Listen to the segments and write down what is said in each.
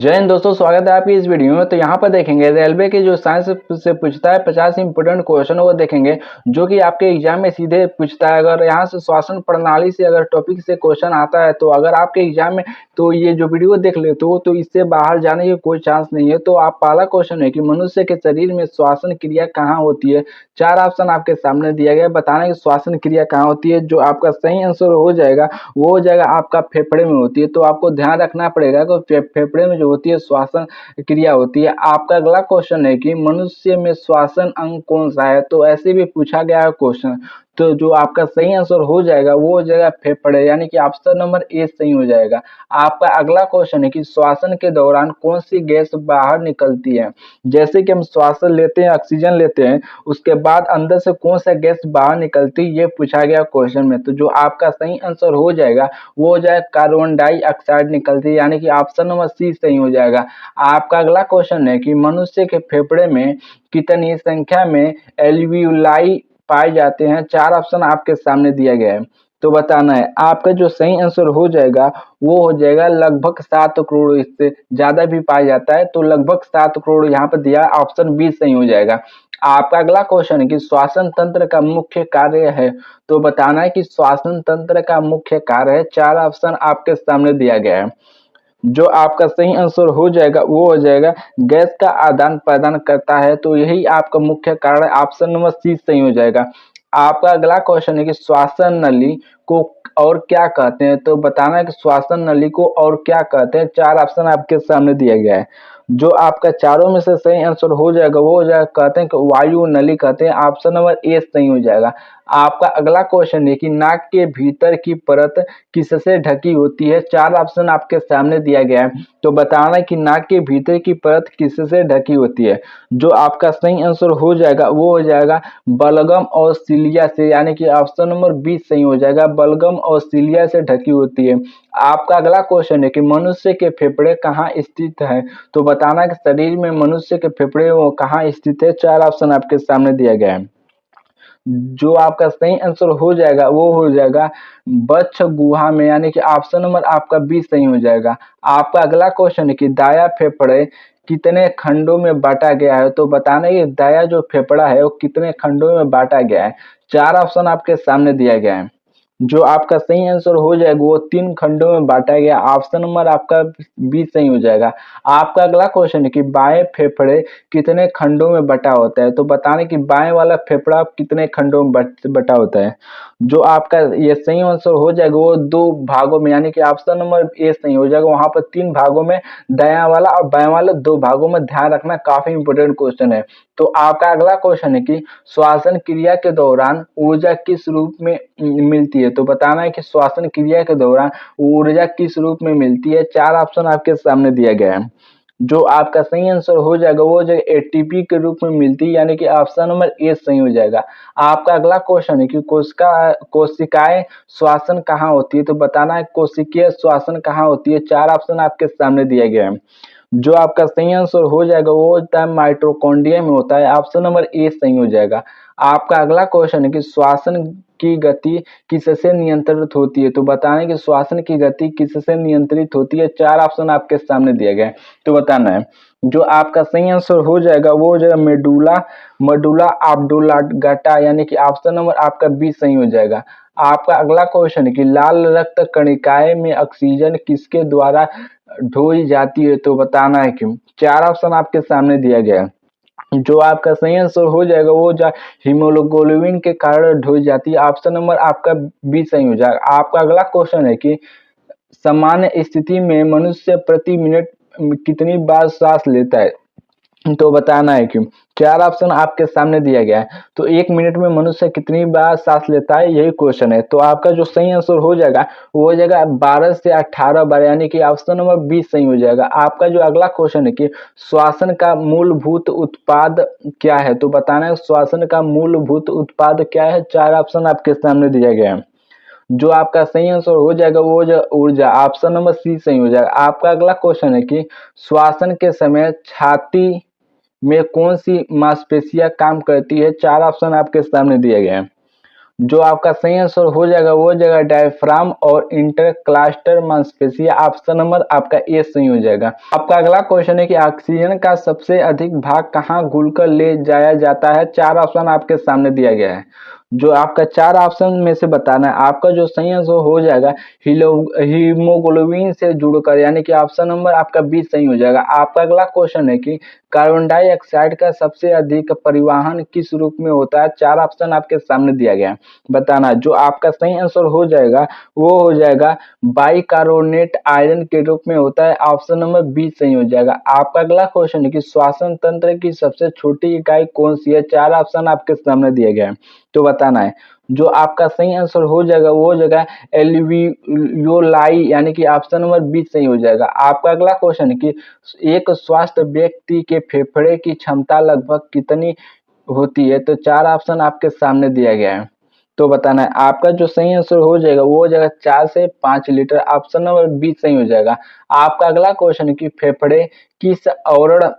जय हिंद दोस्तों, स्वागत है आपकी इस वीडियो में। तो यहाँ पर देखेंगे रेलवे के जो साइंस से पूछता है 50 इंपोर्टेंट क्वेश्चन वो देखेंगे जो कि आपके एग्जाम में सीधे पूछता है। अगर यहाँ से श्वसन प्रणाली से अगर टॉपिक से क्वेश्चन आता है तो अगर आपके एग्जाम में तो ये जो वीडियो देख लेते हो तो इससे बाहर जाने की कोई चांस नहीं है। तो आप पहला क्वेश्चन है कि मनुष्य के शरीर में श्वसन क्रिया कहाँ होती है। 4 ऑप्शन आपके सामने दिया गया है, बताना कि श्वसन क्रिया कहाँ होती है। जो आपका सही आंसर हो जाएगा वो हो जाएगा आपका फेफड़े में होती है। तो आपको ध्यान रखना पड़ेगा कि फेफड़े में जो होती है श्वसन क्रिया होती है। आपका अगला क्वेश्चन है कि मनुष्य में श्वसन अंग कौन सा है। तो ऐसे भी पूछा गया है क्वेश्चन। तो जो आपका सही आंसर हो जाएगा वो हो जाएगा फेफड़े, यानी कि ऑप्शन नंबर ए सही हो जाएगा। आपका अगला क्वेश्चन है कि श्वसन के दौरान कौन सी गैस बाहर निकलती है। जैसे कि हम श्वासन लेते हैं, ऑक्सीजन लेते हैं, उसके बाद अंदर से कौन सा गैस बाहर निकलती है ये पूछा गया क्वेश्चन में। तो जो आपका सही आंसर हो जाएगा वो हो जाएगा कार्बन डाइऑक्साइड निकलती है, यानी कि ऑप्शन नंबर सी सही हो जाएगा। आपका अगला क्वेश्चन है कि मनुष्य के फेफड़े में कितनी संख्या में एल्वियोलाई पाए जाते हैं। 4 ऑप्शन आपके सामने दिया गया है, तो बताना है। आपका जो सही आंसर हो जाएगा वो हो जाएगा लगभग 7 करोड़। इससे ज्यादा भी पाया जाता है तो लगभग 7 करोड़ यहाँ पर दिया, ऑप्शन बी सही हो जाएगा। आपका अगला क्वेश्चन है कि श्वसन तंत्र का मुख्य कार्य है। तो बताना है कि श्वसन तंत्र का मुख्य कार्य है। 4 ऑप्शन आपके सामने दिया गया है। जो आपका सही आंसर हो जाएगा वो हो जाएगा गैस का आदान प्रदान करता है। तो यही आपका मुख्य कारण है, ऑप्शन नंबर सी सही हो जाएगा। आपका अगला क्वेश्चन है कि श्वसन नली को और क्या कहते हैं। तो बताना है कि श्वसन नली को और क्या कहते हैं। 4 ऑप्शन आपके सामने दिया गया है। जो आपका चारों में से सही आंसर हो जाएगा वो हो जाएगा, कहते हैं कि वायु नली कहते हैं। ऑप्शन नंबर ए सही हो जाएगा। आपका अगला क्वेश्चन है कि नाक के भीतर की परत किससे ढकी होती है। 4 ऑप्शन आपके सामने दिया गया है। तो बताना है कि नाक के भीतर की परत किससे ढकी होती है। जो आपका सही आंसर हो जाएगा वो हो जाएगा बलगम और सिलिया से, यानी कि ऑप्शन नंबर बी सही हो जाएगा। बलगम और सिलिया से ढकी होती है। आपका अगला क्वेश्चन है कि मनुष्य के फेफड़े कहाँ स्थित है। तो बताना कि शरीर में मनुष्य के फेफड़े वो कहाँ स्थित है। 4 ऑप्शन आपके सामने दिया गया है। जो आपका सही आंसर हो जाएगा वो हो जाएगा वक्ष गुहा में, यानी कि ऑप्शन नंबर आपका बी सही हो जाएगा। आपका अगला क्वेश्चन है कि दाया फेफड़े कितने खंडों में बांटा गया है। तो बताना है कि दाया जो फेफड़ा है वो कितने खंडों में बांटा गया है। 4 ऑप्शन आपके सामने दिया गया है। जो आपका सही आंसर हो जाएगा वो 3 खंडों में बांटा गया, ऑप्शन नंबर आपका बी सही हो जाएगा। आपका अगला क्वेश्चन है कि बाएं फेफड़े कितने खंडों में बटा होता है। तो बताने कि बाएं वाला फेफड़ा कितने खंडों में बटा होता है। जो आपका ये सही आंसर हो जाएगा वो 2 भागों में, यानी कि ऑप्शन नंबर ए सही हो जाएगा। वहां पर 3 भागों में, दायां वाला और बाएं वाला 2 भागों में। ध्यान रखना, काफी इंपोर्टेंट क्वेश्चन है। तो आपका अगला क्वेश्चन है कि श्वसन क्रिया के दौरान ऊर्जा किस रूप में मिलती है। तो बताना है कि श्वसन क्रिया के दौरान ऊर्जा किस रूप में मिलती है। 4 ऑप्शन आपके सामने दिया गया है। जो आपका सही आंसर हो जाएगा वो जो एटीपी के रूप में मिलती है, यानी कि ऑप्शन नंबर ए सही हो जाएगा। आपका अगला क्वेश्चन है कि कोशिकाएं श्वसन कहाँ होती है। तो बताना है कोशिकीय श्वसन कहाँ होती है। 4 ऑप्शन आपके सामने दिया गया है। जो आपका सही आंसर हो जाएगा वो होता है माइटोकॉन्ड्रिया में होता है। ऑप्शन नंबर ए सही हो जाएगा। आपका अगला क्वेश्चन है कि श्वसन की गति किससे नियंत्रित होती है। तो बताने कि श्वसन की गति किससे नियंत्रित होती है। 4 ऑप्शन आपके सामने दिए गए, तो बताना है। जो आपका सही आंसर हो जाएगा वो हो जाएगा मेडुला मडुला ऑब्लोंगेटा, यानी कि ऑप्शन नंबर आपका बी सही हो जाएगा। आपका अगला क्वेश्चन है कि लाल रक्त कणिकाएं में ऑक्सीजन किसके द्वारा ढोई जाती है। तो बताना है कि 4 ऑप्शन आपके सामने दिया गया है। जो आपका सही आंसर हो जाएगा वो हीमोग्लोबिन के कारण ढोई जाती है। ऑप्शन नंबर आपका बी सही हो जाएगा। आपका अगला क्वेश्चन है कि सामान्य स्थिति में मनुष्य प्रति मिनट कितनी बार सांस लेता है। तो बताना है क्यों। 4 ऑप्शन आपके सामने दिया गया है। तो 1 मिनट में मनुष्य कितनी बार सांस लेता है यही क्वेश्चन है। तो आपका जो सही आंसर हो जाएगा वो हो जाएगा 12 से 18 बार, यानी कि ऑप्शन नंबर 20 सही हो जाएगा। आपका जो अगला क्वेश्चन है कि श्वसन का मूलभूत उत्पाद क्या है। तो बताना है श्वसन का मूलभूत उत्पाद क्या है। 4 ऑप्शन आपके सामने दिया गया है। जो आपका सही आंसर हो जाएगा वो जो ऊर्जा, ऑप्शन नंबर सी सही हो जाएगा। आपका अगला क्वेश्चन है कि श्वसन के समय छाती में कौन सी मांसपेशियां काम करती है। 4 ऑप्शन आपके सामने दिए गए हैं। जो आपका सही आंसर हो जाएगा वो हो जाएगा डायफ्राम और इंटरक्लास्टर मांसपेशिया। ऑप्शन नंबर आपका ए सही हो जाएगा। आपका अगला क्वेश्चन है कि ऑक्सीजन का सबसे अधिक भाग कहाँ घुलकर ले जाया जाता है। चार ऑप्शन आपके सामने दिया गया है, जो आपका चार ऑप्शन में से बताना है। आपका जो सही आंसर हो जाएगा हीमोग्लोबिन से जुड़कर, यानी कि ऑप्शन नंबर आपका बी सही हो जाएगा। आपका अगला क्वेश्चन है कि कार्बन डाइऑक्साइड का सबसे अधिक परिवहन किस रूप में होता है। चार ऑप्शन आपके सामने दिया गया है, बताना। जो आपका सही आंसर हो जाएगा वो हो जाएगा बाइकार्बोनेट आयरन के रूप में होता है। ऑप्शन नंबर बी सही हो जाएगा। आपका अगला क्वेश्चन है कि श्वसन तंत्र की सबसे छोटी इकाई कौन सी है। चार ऑप्शन आपके सामने दिए गए हैं, तो बताना है। जो आपका सही आंसर हो जाएगा वो हो जाएगा एल्वियोलाई, यानी कि ऑप्शन नंबर बी सही हो जाएगा। आपका अगला क्वेश्चन है कि एक स्वस्थ व्यक्ति के फेफड़े की क्षमता लगभग कितनी होती है। तो चार ऑप्शन आपके सामने दिया गया है, तो बताना है। आपका जो सही आंसर हो जाएगा वो हो जाएगा 4 से 5 लीटर। ऑप्शन नंबर बी सही हो जाएगा। आपका अगला क्वेश्चन है कि फेफड़े किस आवरण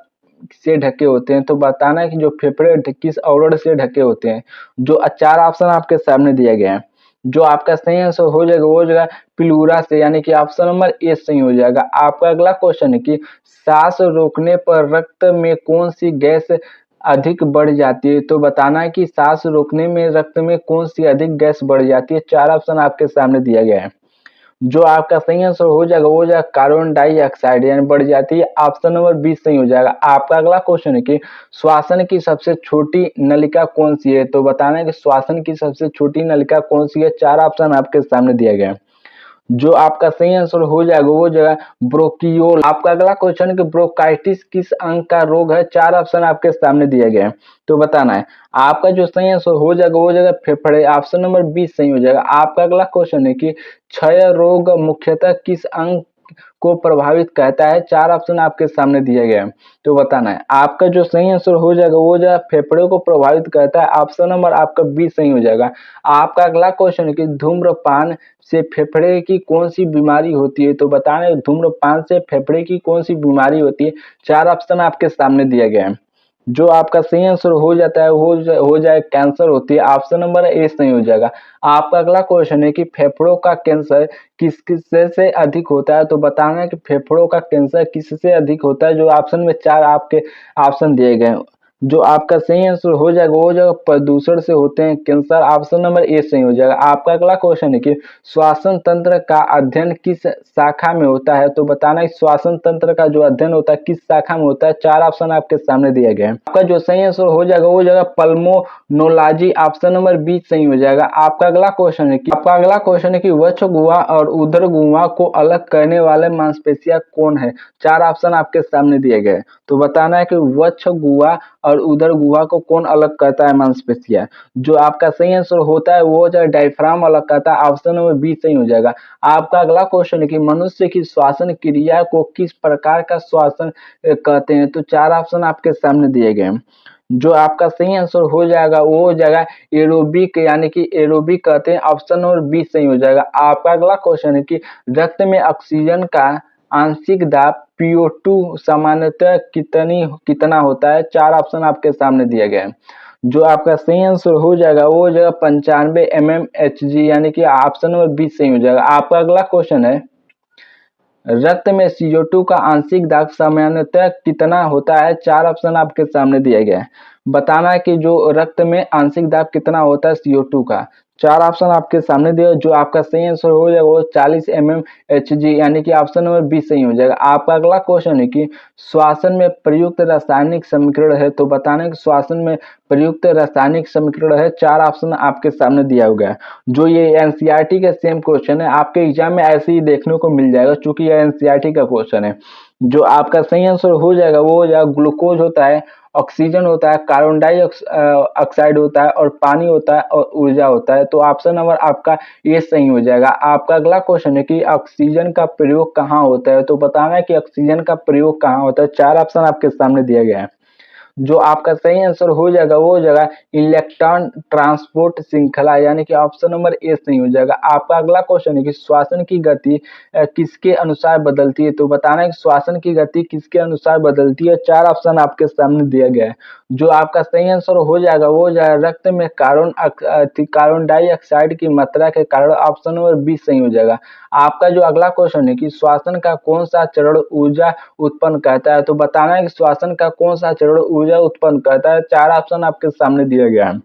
से ढके होते हैं। तो बताना है कि जो फेफड़े किस आवरण से ढके होते हैं। जो चार ऑप्शन आपके सामने दिया गया है, जो आपका सही आंसर हो जाएगा वो हो जाएगा प्लूरा से, यानी कि ऑप्शन नंबर ए सही हो जाएगा। आपका अगला क्वेश्चन है कि सांस रोकने पर रक्त में कौन सी गैस अधिक बढ़ जाती है। तो बताना है कि सांस रोकने में रक्त में कौन सी अधिक गैस बढ़ जाती है। चार ऑप्शन आपके सामने दिया गया है, जो आपका सही आंसर हो जाएगा वो हो जाएगा कार्बन डाइऑक्साइड, यानी बढ़ जाती है। ऑप्शन नंबर बी सही हो जाएगा। आपका अगला क्वेश्चन है कि श्वसन की सबसे छोटी नलिका कौन सी है। तो बताना है कि श्वसन की सबसे छोटी नलिका कौन सी है। चार ऑप्शन आपके सामने दिया गया है, जो आपका सही आंसर हो जाएगा वो जगह ब्रोकियोल। आपका अगला क्वेश्चन है कि ब्रोंकाइटिस किस अंग का रोग है। चार ऑप्शन आपके सामने दिया गया है, तो बताना है। आपका जो सही आंसर हो जाएगा वो जगह फेफड़े। ऑप्शन नंबर 20 सही हो जाएगा। आपका अगला क्वेश्चन है कि क्षय रोग मुख्यतः किस अंग को प्रभावित करता है। चार ऑप्शन आपके सामने दिया गया है, तो बताना है। आपका जो सही आंसर हो जाएगा वो जो है फेफड़े को प्रभावित करता है। ऑप्शन नंबर आपका बी सही हो जाएगा। आपका अगला क्वेश्चन है कि धूम्रपान से फेफड़े की कौन सी बीमारी होती है। तो बताना है धूम्रपान से फेफड़े की कौन सी बीमारी होती है। चार ऑप्शन आपके सामने दिया गया है, जो आपका सही आंसर हो जाता है हो जाए कैंसर होती है। ऑप्शन नंबर ए सही हो जाएगा। आपका अगला क्वेश्चन है कि फेफड़ों का कैंसर किस किससे से अधिक होता है। तो बताना है कि फेफड़ों का कैंसर किससे अधिक होता है। जो ऑप्शन में चार आपके ऑप्शन दिए गए हैं, जो आपका सही आंसर हो जाएगा वो हो जाएगा प्रदूषण से होते हैं कैंसर। ऑप्शन नंबर ए सही हो जाएगा। आपका अगला क्वेश्चन है कि श्वसन तंत्र का अध्ययन किस शाखा में होता है। तो बताना है श्वसन तंत्र का जो अध्ययन होता है किस शाखा में होता है। चार ऑप्शन आपके सामने दिए गए हैं। आपका जो सही आंसर हो जाएगा वो हो जाएगा पल्मोनोलॉजी। ऑप्शन नंबर बी सही हो जाएगा। आपका अगला क्वेश्चन है कि वक्ष गुहा और उदर गुहा को अलग करने वाले मांसपेशियां कौन है। चार ऑप्शन आपके सामने दिए गए, तो बताना है कि वक्ष गुहा और उदर गुहा को कौन अलग करता है मांसपेशियां। जो आपका सही आंसर होता है वो जो डायफ्राम अलग करता है। ऑप्शन नंबर बी सही हो जाएगा। आपका अगला क्वेश्चन है कि मनुष्य की श्वसन क्रिया को किस प्रकार का श्वसन कहते हैं। तो चार ऑप्शन आपके सामने दिए गए हैं, जो आपका सही आंसर हो जाएगा वो हो जाएगा एरोबिक, यानी कि एरोबिक कहते हैं। ऑप्शन नंबर बी सही हो जाएगा। आपका अगला क्वेश्चन है कि रक्त में ऑक्सीजन का आंशिक दाब PO2 सामान्यतः कितना होता है। चार ऑप्शन आपके सामने दिए गए हैं, जो आपका सही आंसर हो जाएगा वो हो जाएगा 95 mmHg, यानी कि ऑप्शन नंबर बी सही हो जाएगा। आपका अगला क्वेश्चन है रक्त में CO2 का आंशिक दाब सामान्यतः कितना होता है। चार ऑप्शन आपके सामने दिया गया है, बताना है कि जो रक्त में आंशिक दाब कितना होता है CO2 का। चार ऑप्शन आपके सामने दिया, जो आपका सही आंसर हो जाएगा वो 40 mmHg, यानी कि ऑप्शन नंबर बी सही हो जाएगा। आपका अगला क्वेश्चन है कि श्वसन में प्रयुक्त रासायनिक समीकरण है। तो बताना है कि श्वसन में प्रयुक्त रासायनिक समीकरण है। चार ऑप्शन आपके सामने दिया हुआ है, जो ये एनसीईआरटी का सेम क्वेश्चन है। आपके एग्जाम में ऐसे ही देखने को मिल जाएगा, चूंकि यह एनसीईआरटी का क्वेश्चन है। जो आपका सही आंसर हो जाएगा वो हो जाएगा ग्लूकोज होता है, ऑक्सीजन होता है, कार्बन डाइऑक्साइड होता है और पानी होता है और ऊर्जा होता है। तो ऑप्शन नंबर आपका ये सही हो जाएगा। आपका अगला क्वेश्चन है कि ऑक्सीजन का प्रयोग कहाँ होता है। तो बताना है कि ऑक्सीजन का प्रयोग कहाँ होता है। चार ऑप्शन आपके सामने दिया गया है, जो आपका सही आंसर हो जाएगा वो हो जाएगा इलेक्ट्रॉन ट्रांसपोर्ट श्रृंखला, यानी कि ऑप्शन नंबर ए सही हो जाएगा। आपका अगला क्वेश्चन है कि श्वसन की गति किसके अनुसार बदलती है, तो बताना है कि श्वसन की गति किसके अनुसार बदलती है। 4 ऑप्शन आपके सामने दिया गया है। जो आपका सही आंसर हो जाएगा वो हो जाएगा रक्त में कार्बन डाइऑक्साइड की मात्रा के कारण, ऑप्शन नंबर बी सही हो जाएगा। आपका जो अगला क्वेश्चन है कि श्वसन का कौन सा चरण ऊर्जा उत्पन्न करता है, तो बताना है कि श्वसन का कौन सा चरण ऊर्जा उत्पन्न करता है। 4 ऑप्शन आपके सामने दिया गया है।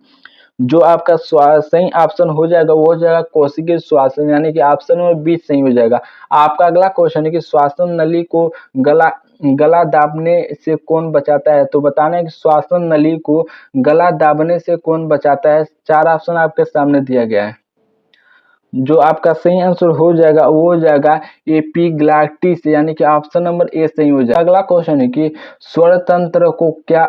जो आपका सही ऑप्शन हो जाएगा वो हो जाएगा कोशिकीय श्वसन, यानी कि ऑप्शन नंबर बी सही हो जाएगा। आपका अगला क्वेश्चन है कि श्वसन नली को गला गला दाबने से कौन बचाता है, तो बताना है कि श्वसन नली को गला दाबने से कौन बचाता है। 4 ऑप्शन आपके सामने दिया गया है। जो आपका सही आंसर हो जाएगा वो हो जाएगा एपिग्लॉटिस, यानी कि ऑप्शन नंबर ए सही हो जाएगा। अगला क्वेश्चन है कि स्वर तंत्र को क्या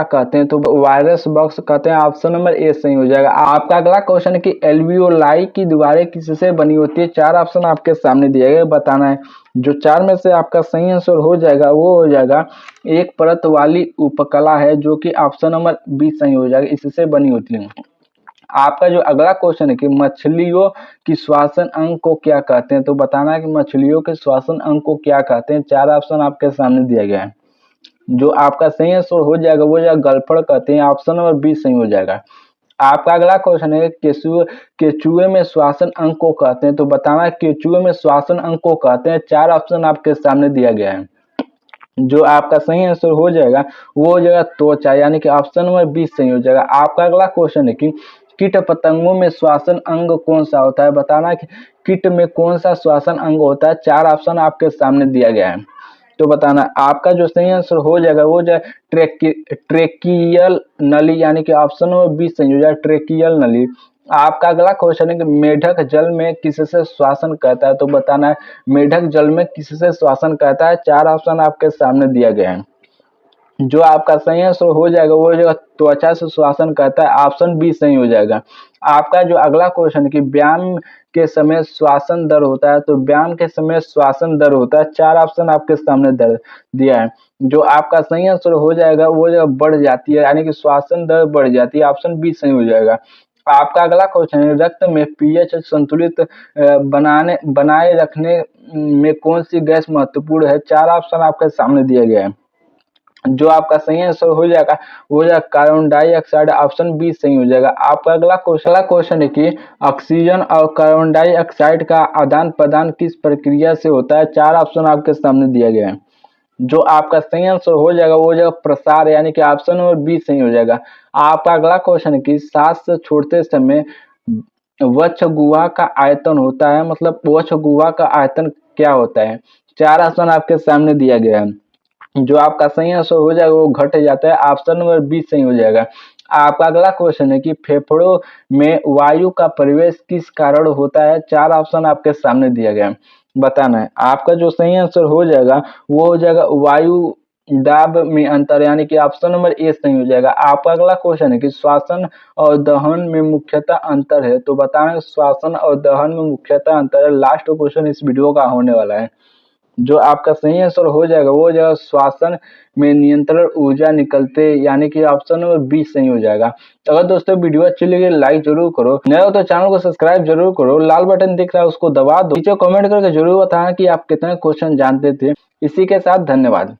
कहते हैं, तो वायरस बॉक्स कहते हैं। ऑप्शन नंबर ए सही हो जाएगा। आपका अगला क्वेश्चन है कि एल्वियोलाई की दीवारें किससे बनी होती है। 4 ऑप्शन आपके सामने दिए गए, बताना है। जो 4 में से आपका सही आंसर हो जाएगा वो हो जाएगा एक परत वाली उपकला है, जो कि ऑप्शन नंबर बी सही हो जाएगा, इससे बनी होती है। आपका जो अगला क्वेश्चन है कि मछलियों की श्वसन अंग को क्या कहते हैं, तो बताना है कि मछलियों के श्वसन अंग को क्या कहते हैं। 4 ऑप्शन आपके सामने दिया गया है। जो आपका सही आंसर हो जाएगा वो जाएगा गलफड़ कहते हैं, ऑप्शन नंबर बी सही हो जाएगा। आपका अगला क्वेश्चन है केचुए में श्वसन अंग को कहते हैं, तो बताना है केचुए में श्वसन अंग को कहते हैं। 4 ऑप्शन आपके सामने दिया गया है। जो आपका सही आंसर हो जाएगा वो हो जाएगा त्वचा, यानी कि ऑप्शन नंबर बी सही हो जाएगा। आपका अगला क्वेश्चन है कि कीट पतंगों में श्वसन अंग कौन सा होता है, बताना कि कीट में कौन सा श्वसन अंग होता है। 4 ऑप्शन आपके सामने दिया गया है, तो बताना। आपका जो सही आंसर हो जाएगा वो जो ट्रेकियल नली, यानी कि ऑप्शन नंबर बी सही हो जाएगा ट्रेकियल नली। आपका अगला क्वेश्चन है कि मेढक जल में किससे श्वसन करता है, तो बताना है मेढक जल में किससे श्वसन करता है। 4 ऑप्शन आपके सामने दिया गया है। जो आपका सही आंसर हो जाएगा वो हो जाएगा त्वचा से श्वसन करता है, ऑप्शन बी सही हो जाएगा। आपका जो अगला क्वेश्चन है कि व्यायाम के समय श्वसन दर होता है, तो व्यायाम के समय श्वसन दर होता है। 4 ऑप्शन आपके सामने दर दिया है। जो आपका सही आंसर हो जाएगा वो जो बढ़ जाती है, यानी कि श्वसन दर बढ़ जाती है, ऑप्शन बी सही हो जाएगा। आपका अगला क्वेश्चन है रक्त में पीएच संतुलित बनाए रखने में कौन सी गैस महत्वपूर्ण है। 4 ऑप्शन आपके सामने दिया गया है। जो आपका सही आंसर हो जाएगा वो हो जाएगा कार्बन डाइऑक्साइड, ऑप्शन बी सही हो जाएगा। आपका अगला क्वेश्चन है कि ऑक्सीजन और कार्बन डाइऑक्साइड का आदान प्रदान किस प्रक्रिया से होता है। 4 ऑप्शन आपके सामने दिया गया है। जो आपका सही आंसर हो जाएगा वो हो जाएगा प्रसार, यानी कि ऑप्शन नंबर बी सही हो जाएगा। आपका अगला क्वेश्चन है कि सांस छोड़ते समय वक्ष गुहा का आयतन होता है, मतलब वक्ष गुहा का आयतन क्या होता है। 4 ऑप्शन आपके सामने दिया गया है। जो आपका सही आंसर हो जाएगा वो घट जाता है, ऑप्शन नंबर बी सही हो जाएगा। आपका अगला क्वेश्चन है कि फेफड़ों में वायु का प्रवेश किस कारण होता है। 4 ऑप्शन आपके सामने दिया गया है, बताना है। आपका जो सही आंसर हो जाएगा वो हो जाएगा वायु दाब में अंतर, यानी कि ऑप्शन नंबर ए सही हो जाएगा। आपका अगला क्वेश्चन है कि श्वसन और दहन में मुख्यतः अंतर है, तो बताना श्वसन और दहन में मुख्यतः अंतर है। लास्ट क्वेश्चन इस वीडियो का होने वाला है। जो आपका सही आंसर हो जाएगा वो हो जाएगा श्वसन में नियंत्रण ऊर्जा निकलते, यानी कि ऑप्शन नंबर बी सही हो जाएगा। तो अगर दोस्तों वीडियो अच्छी लगी लाइक जरूर करो, नए हो तो चैनल को सब्सक्राइब जरूर करो, लाल बटन दिख रहा है उसको दबा दो, नीचे कमेंट करके जरूर बताना कि आप कितने क्वेश्चन जानते थे। इसी के साथ धन्यवाद।